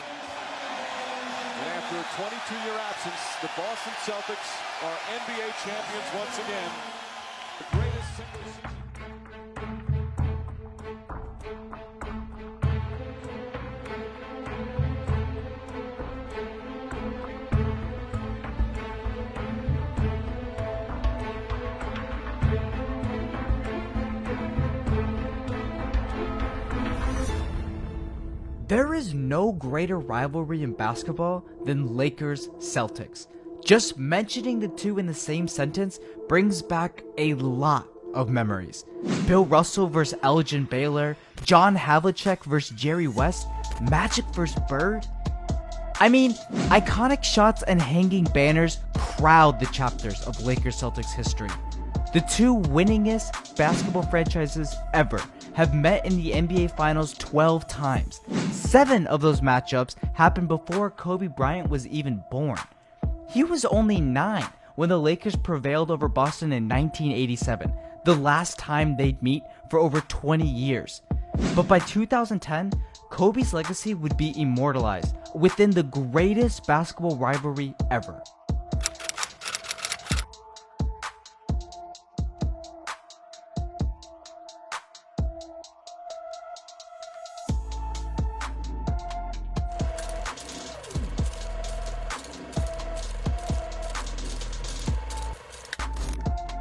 And after a 22-year absence, the Boston Celtics are NBA champions once again. The greatest single season. There is no greater rivalry in basketball than Lakers-Celtics. Just mentioning the two in the same sentence brings back a lot of memories. Bill Russell vs. Elgin Baylor, John Havlicek vs. Jerry West, Magic vs. Bird. I mean, iconic shots and hanging banners crowd the chapters of Lakers-Celtics history. The two winningest basketball franchises ever have met in the NBA Finals 12 times. 7 of those matchups happened before Kobe Bryant was even born. He was only 9 when the Lakers prevailed over Boston in 1987, the last time they'd meet for over 20 years. But by 2010, Kobe's legacy would be immortalized within the greatest basketball rivalry ever.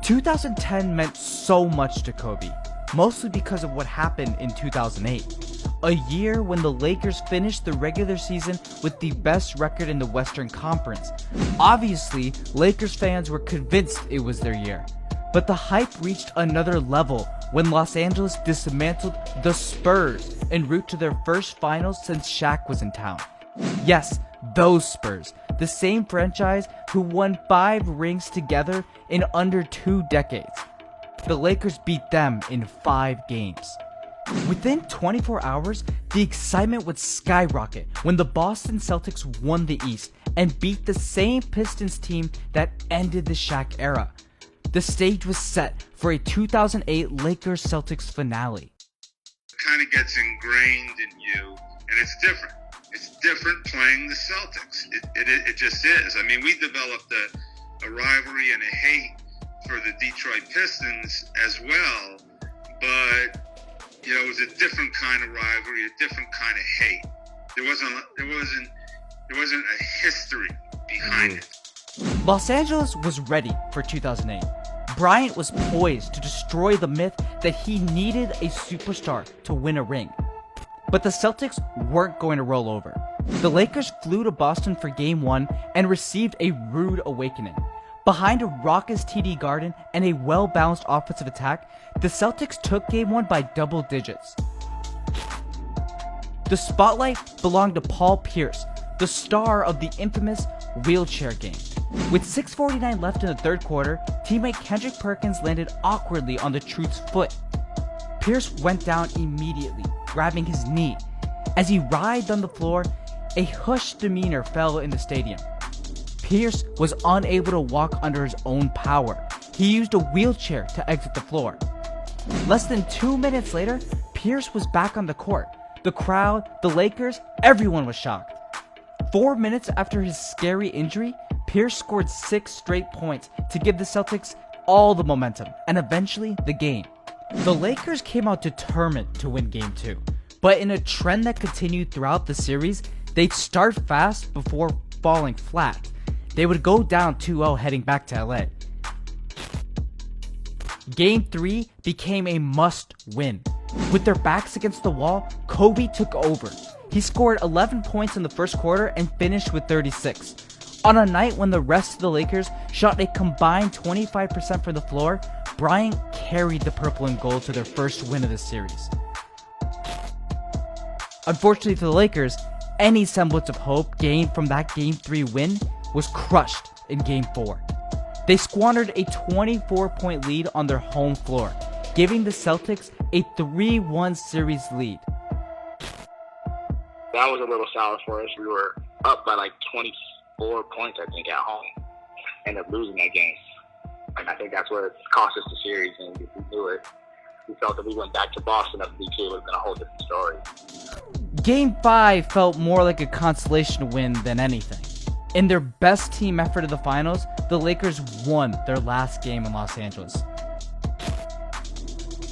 "2010 meant so much to Kobe, mostly because of what happened in 2008, a year when the Lakers finished the regular season with the best record in the Western Conference. Obviously, Lakers fans were convinced it was their year, but the hype reached another level when Los Angeles dismantled the Spurs en route to their first finals since Shaq was in town. Yes, those Spurs, the same franchise who won 5 rings together in under 2 decades. The Lakers beat them in 5 games. Within 24 hours, the excitement would skyrocket when the Boston Celtics won the East and beat the same Pistons team that ended the Shaq era. The stage was set for a 2008 Lakers-Celtics finale. It kind of gets ingrained in you, and it's different. It's different playing the Celtics. It just is. I mean, we developed a rivalry and a hate for the Detroit Pistons as well, but it was a different kind of rivalry, a different kind of hate. There wasn't a history behind it. Los Angeles was ready for 2008. Bryant was poised to destroy the myth that he needed a superstar to win a ring. But the Celtics weren't going to roll over. The Lakers flew to Boston for Game 1 and received a rude awakening. Behind a raucous TD Garden and a well-balanced offensive attack, the Celtics took Game 1 by double digits. The spotlight belonged to Paul Pierce, the star of the infamous wheelchair game. With 6:49 left in the third quarter, teammate Kendrick Perkins landed awkwardly on the Truth's foot. Pierce went down immediately, grabbing his knee. As he writhed on the floor, a hushed demeanor fell in the stadium. Pierce was unable to walk under his own power. He used a wheelchair to exit the floor. Less than 2 minutes later, Pierce was back on the court. The crowd, the Lakers, everyone was shocked. 4 minutes after his scary injury, Pierce scored 6 straight points to give the Celtics all the momentum and eventually the game. The Lakers came out determined to win Game 2, but in a trend that continued throughout the series, they'd start fast before falling flat. They would go down 2-0 heading back to LA. Game 3 became a must-win. With their backs against the wall, Kobe took over. He scored 11 points in the first quarter and finished with 36. On a night when the rest of the Lakers shot a combined 25% from the floor, Bryant carried the purple and gold to their first win of the series. Unfortunately for the Lakers, any semblance of hope gained from that Game 3 win was crushed in Game 4. They squandered a 24-point lead on their home floor, giving the Celtics a 3-1 series lead. That was a little sour for us. We were up by like 24 points, I think, at home. Ended up losing that game. And I think that's what cost us the series. And if we knew it, we felt that we went back to Boston after we was going to hold different story. Game 5 felt more like a consolation win than anything. In their best team effort of the finals, the Lakers won their last game in Los Angeles.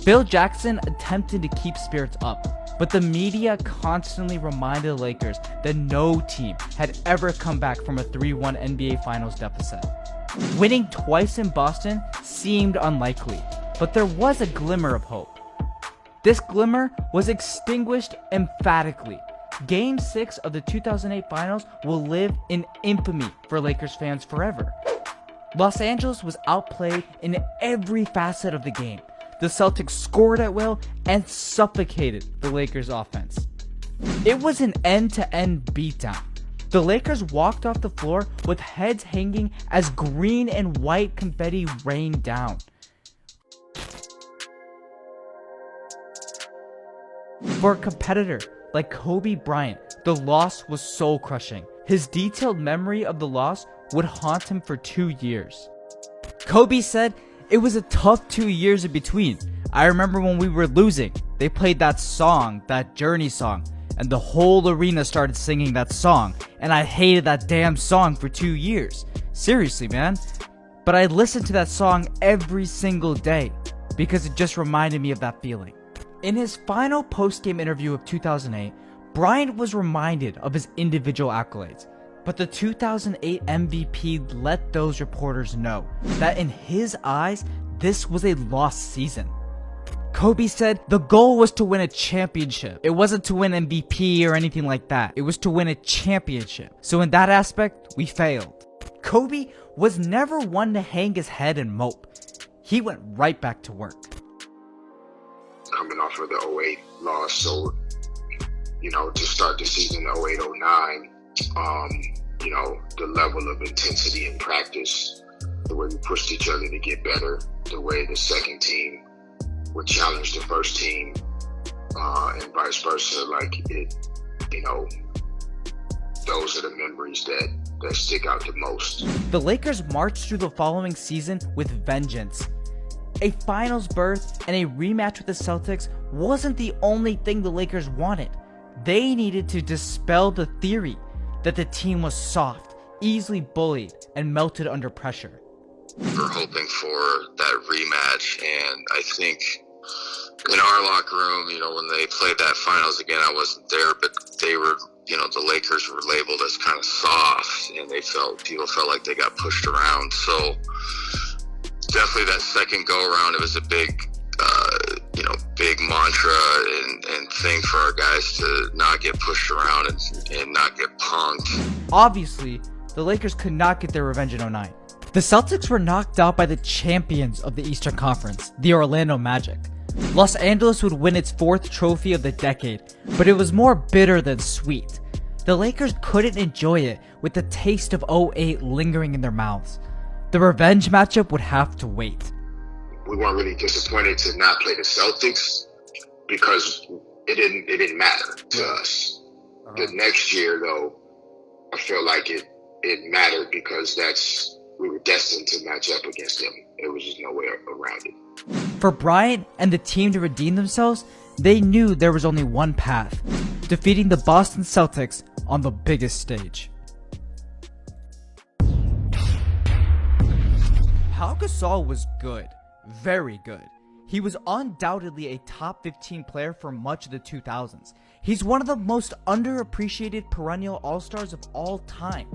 Phil Jackson attempted to keep spirits up, but the media constantly reminded the Lakers that no team had ever come back from a 3-1 NBA Finals deficit. Winning twice in Boston seemed unlikely, but there was a glimmer of hope. This glimmer was extinguished emphatically. Game 6 of the 2008 Finals will live in infamy for Lakers fans forever. Los Angeles was outplayed in every facet of the game. The Celtics scored at will and suffocated the Lakers' offense. It was an end-to-end beatdown. The Lakers walked off the floor with heads hanging as green and white confetti rained down. For a competitor like Kobe Bryant, the loss was soul-crushing. His detailed memory of the loss would haunt him for 2 years. Kobe said, "It was a tough 2 years in between. I remember when we were losing, they played that song, that Journey song, and the whole arena started singing that song, and I hated that damn song for 2 years. Seriously, man. But I listened to that song every single day because it just reminded me of that feeling." In his final post-game interview of 2008, Bryant was reminded of his individual accolades, but the 2008 MVP let those reporters know that in his eyes, this was a lost season. Kobe said the goal was to win a championship. It wasn't to win MVP or anything like that. It was to win a championship. So in that aspect, we failed. Kobe was never one to hang his head and mope. He went right back to work. Coming off of the 08 loss, so, to start the season 08-09, the level of intensity in practice, the way we pushed each other to get better, the way the second team would challenge the first team, and vice versa, those are the memories that stick out the most. The Lakers marched through the following season with vengeance. A finals berth and a rematch with the Celtics wasn't the only thing the Lakers wanted. They needed to dispel the theory that the team was soft, easily bullied, and melted under pressure. We're hoping for that rematch, and I think in our locker room, when they played that finals again, I wasn't there, but they were, the Lakers were labeled as kind of soft, and people felt like they got pushed around. So definitely that second go around, it was a big mantra and thing for our guys to not get pushed around and not get punked. Obviously, the Lakers could not get their revenge in 2009. The Celtics were knocked out by the champions of the Eastern Conference, the Orlando Magic. Los Angeles would win its 4th trophy of the decade, but it was more bitter than sweet. The Lakers couldn't enjoy it with the taste of 08 lingering in their mouths. The revenge matchup would have to wait. We weren't really disappointed to not play the Celtics because it didn't matter to us. The next year, though, I feel like it mattered because we were destined to match up against them. There was just no way around it. For Bryant and the team to redeem themselves, they knew there was only one path: defeating the Boston Celtics on the biggest stage. Pau Gasol was good, very good. He was undoubtedly a top 15 player for much of the 2000s. He's one of the most underappreciated perennial all-stars of all time.